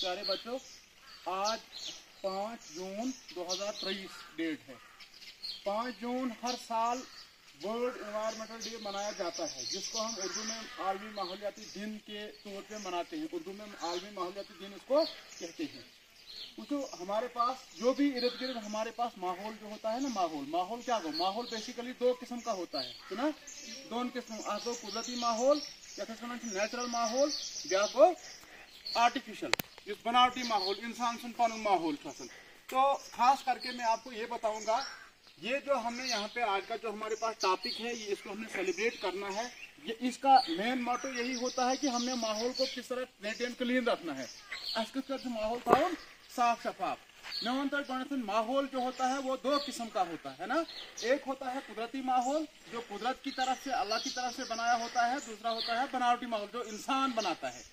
प्यारे बच्चों, आज 5 जून 2023 डेट है। 5 जून हर साल वर्ल्ड एनवायरमेंटल डे मनाया जाता है, जिसको हम उर्दू में आलमी माहौलियाती दिन के तौर पे मनाते हैं। उर्दू में आलमी माहौलियाती दिन इसको कहते हैं। तो हमारे पास जो भी इर्द गिर्द हमारे पास माहौल जो होता है ना, माहौल क्या हो, माहौल बेसिकली 2 किस्म का होता है, तो ना 2 किस्म, आपको कुदरती माहौल या नेचुरल माहौल या को आर्टिफिशियल, इस बनावटी माहौल, इंसान सुन पानु माहौल फसल। तो खास करके मैं आपको ये बताऊंगा, ये जो हमने यहाँ पे आज का जो हमारे पास टॉपिक है, ये इसको हमने सेलिब्रेट करना है। ये इसका मेन मोटो यही होता है कि हमने माहौल को किस तरह नीट एंड क्लीन रखना है। माहौल था साफ शफाफ नवन माहौल जो होता है वो 2 किस्म का होता है ना। एक होता है कुदरती माहौल, जो कुदरत की तरफ से, अल्लाह की तरफ से बनाया होता है। दूसरा होता है बनावटी माहौल, जो इंसान बनाता है।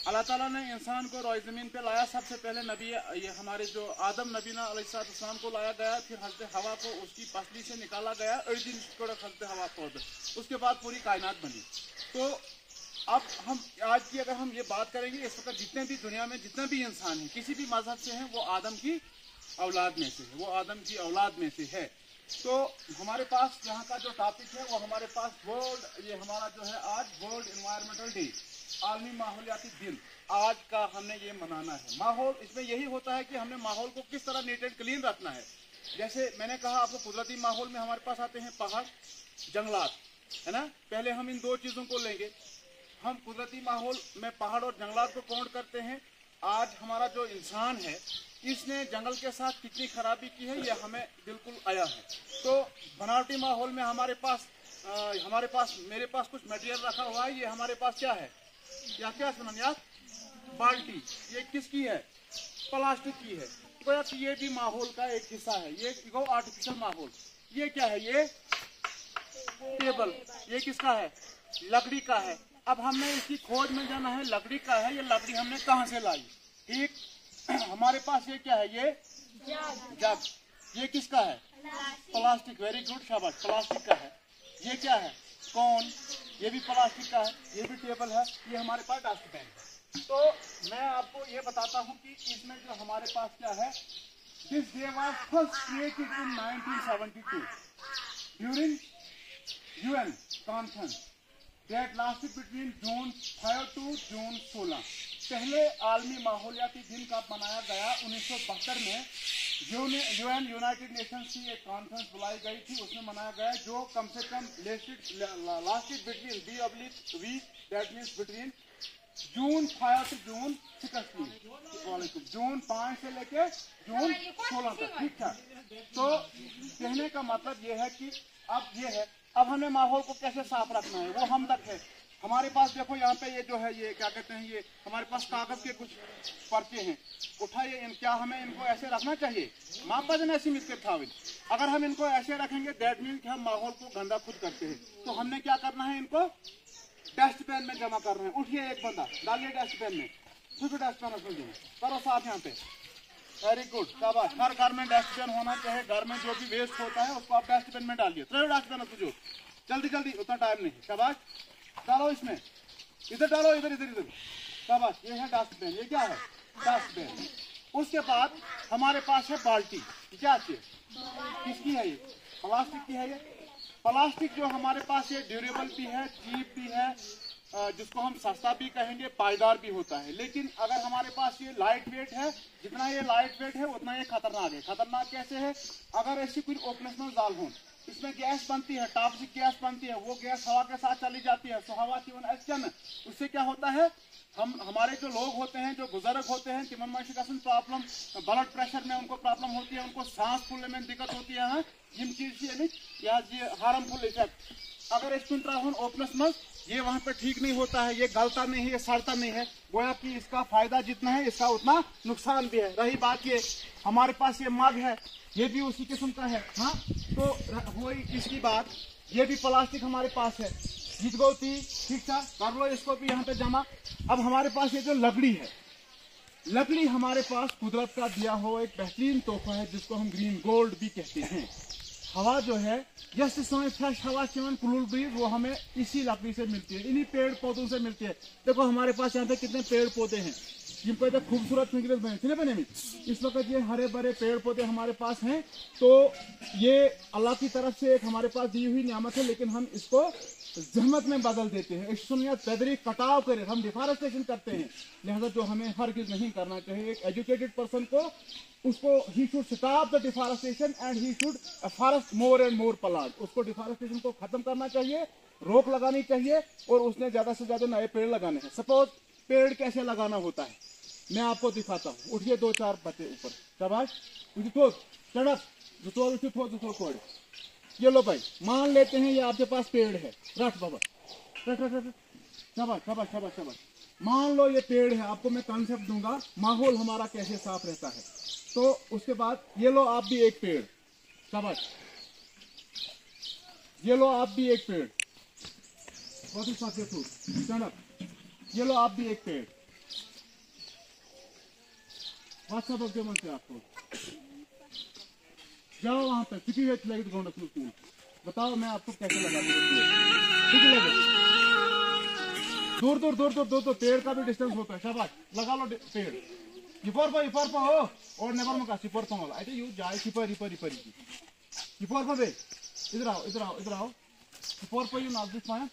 अल्लाह ताला ने इंसान को रोए जमीन पे लाया। सबसे पहले नबी ये हमारे जो आदम नबीना अलैहिस्सलाम को लाया गया, फिर हज़रत हवा को उसकी पसली से निकाला गया, हज़रत हवा को, उसके बाद पूरी कायनात बनी। तो अब हम आज की अगर हम ये बात करेंगे, इस वक्त जितने भी दुनिया में जितने भी इंसान हैं, किसी भी मजहब से हैं, वो आदम की औलाद में से है, वो आदम की औलाद में से है। तो हमारे पास यहाँ का जो टॉपिक है वो हमारे पास वर्ल्ड, ये हमारा जो है आज वर्ल्ड एनवायरमेंटल डे, आलमी माहौलियाती दिन, आज का हमने ये मनाना है। माहौल, इसमें यही होता है कि हमने माहौल को किस तरह नीट एंड क्लीन रखना है। जैसे मैंने कहा आपको, कुदरती माहौल में हमारे पास आते हैं पहाड़, जंगलात, है ना। पहले हम इन 2 चीज़ों को लेंगे। हम कुदरती माहौल में पहाड़ और जंगलात को काउंट करते हैं। आज हमारा जो इंसान है, इसने जंगल के साथ कितनी खराबी की है, ये हमें बिल्कुल आया है। तो बनावटी माहौल में हमारे पास मेरे पास कुछ मटेरियल रखा हुआ है। ये हमारे पास क्या है, क्या सुना यार, बाल्टी, ये किसकी है, प्लास्टिक की है। तो ये भी माहौल का एक हिस्सा है। ये आर्टिफिशियल माहौल, ये क्या है, ये टेबल, ये किसका है, लकड़ी का है। अब हमने इसकी खोज में जाना है, लकड़ी का है, ये लकड़ी हमने कहाँ से लाई। ठीक, हमारे पास ये क्या है, ये जग, ये किसका है, प्लास्टिक, वेरी गुड, शाबाश, प्लास्टिक का है। ये क्या है, कौन, ये भी प्लास्टिक का है। ये भी टेबल है। ये हमारे पास डस्टबिन है। तो मैं आपको ये बताता हूँ कि इसमें जो हमारे पास क्या है, this day was first created in 1972 during UN conference that lasted between June 5 to June 16। पहले आलमी माहौलियाती दिन कब मनाया गया, 1972 में UN यूनाइटेड नेशंस की एक कॉन्फ्रेंस बुलाई गई थी, उसमें मनाया गया, जो कम से कम lasted between that means between June 5 से जून 16, जून 5 से लेके जून 16 तक। ठीक था। तो कहने का मतलब ये है कि अब हमें माहौल को कैसे साफ रखना है, वो हम तक है। हमारे पास देखो यहाँ पे ये जो है, ये क्या कहते हैं, ये हमारे पास कागज के कुछ पर्चे हैं, उठाइए। क्या हमें इनको ऐसे रखना चाहिए, अगर हम इनको ऐसे रखेंगे दैट मीन कि हम माहौल को गंदा खुद करते हैं। तो हमने क्या करना है, इनको डस्टबिन में जमा करना है। उठिए, एक बंदा डालिए डस्टबिन में, डस्टबिन करो साफ यहाँ पे, वेरी गुड, शाबाश। हर घर में डस्टबिन होना चाहिए। घर में जो भी वेस्ट होता है उसको आप डस्टबिन में डालिए। डस्टबिन तुझो जल्दी, उतना टाइम नहीं, शाबाश, डालो इसमें, इधर डालो, इधर, शाबाश। ये है डस्टबिन, ये क्या है, डस्टबिन। उसके बाद हमारे पास है बाल्टी, क्या चाहिए, किसकी है, ये प्लास्टिक की है। ये प्लास्टिक जो हमारे पास, ये ड्यूरेबल भी है, चीप भी है, जिसको हम सस्ता भी कहेंगे, पायदार भी होता है। लेकिन अगर हमारे पास ये लाइट वेट है, जितना ये लाइट वेट है उतना ये खतरनाक है। खतरनाक कैसे है, अगर ऐसी कोई ऑपरेशनल जाल हो, इसमें गैस बनती है, टॉक्सिक गैस बनती है, वो गैस हवा के साथ चली जाती है, तो हवा की उससे क्या होता है, हमारे जो लोग होते हैं, जो बुजुर्ग होते हैं, प्रॉब्लम, ब्लड प्रेशर में उनको प्रॉब्लम होती है, उनको सांस फूलने में दिक्कत होती है, जिन चीज हार्मफुल इफेक्ट। अगर इसमें ओपनस ये वहाँ पे ठीक नहीं होता है, ये गलता नहीं है, ये सड़ता नहीं है, गोया कि इसका फायदा जितना है इसका उतना नुकसान भी है। रही बात ये, हमारे पास ये मग है, ये भी उसी किस्म का है। हाँ, तो हुई इसकी बात, ये भी प्लास्टिक हमारे पास है, ठीक था, कर लो इसको भी यहाँ पे जमा। अब हमारे पास ये जो लकड़ी है, लकड़ी हमारे पास कुदरत का दिया हुआ एक बेहतरीन तोहफा है, जिसको हम ग्रीन गोल्ड भी कहते हैं। हवा जो है, यस सोए फ्रेश हवा कूल ब्रीज, वो हमें इसी लकड़ी से मिलती है, इन्हीं पेड़ पौधों से मिलती है। देखो हमारे पास यहाँ पे कितने पेड़ पौधे हैं, जिन पर खूबसूरत बने थे। इस वक्त ये हरे भरे पेड़ पौधे हमारे पास हैं। तो ये अल्लाह की तरफ से एक हमारे पास दी हुई नियामत है, लेकिन हम इसको जहमत में बदल देते हैं। इस सुनिया तदरी कटाव करें, हम डिफॉरेस्टेशन करते हैं। लिहाजा जो हमें हरगिज़ नहीं करना चाहिए। एक एजुकेटेड पर्सन को उसको he should stop the deforestation and he should forest more and more plant. उसको डिफॉरेस्टेशन को खत्म करना चाहिए, रोक लगानी चाहिए, और उसने ज्यादा से ज्यादा नए पेड़ लगाने हैं। सपोज पेड़ कैसे लगाना होता है मैं आपको दिखाता हूँ। उठिए 2-4 बच्चे ऊपर, शाबाश, कोड। ये लो भाई, मान लेते हैं ये आपके पास पेड़ है, रख बाबा, रख, शाबाश शाबाश शाबाश शाबाश। मान लो ये पेड़ है, आपको मैं कॉन्सेप्ट दूंगा माहौल हमारा कैसे साफ रहता है। तो उसके बाद ये लो आप भी एक पेड़, शाबाश, ये लो आप भी एक पेड़, ये लो आप भी एक पेड़। व्हाट्सएप के मन से आपको जाओ वहां पर किसी बताओ मैं आपको कैसे लगा ठीक लगे। दूर दूर दूर दूर दूर दूर पेड़ का भी डिस्टेंस होता है। शाबाश, लगा लो पेड़। इपर हो और नेवर मका सिपर पंगला आई यू जाय सिपर इपर बे इधर आओ इधर आओ इधर आओ इपर यू नॉट दिस पॉइंट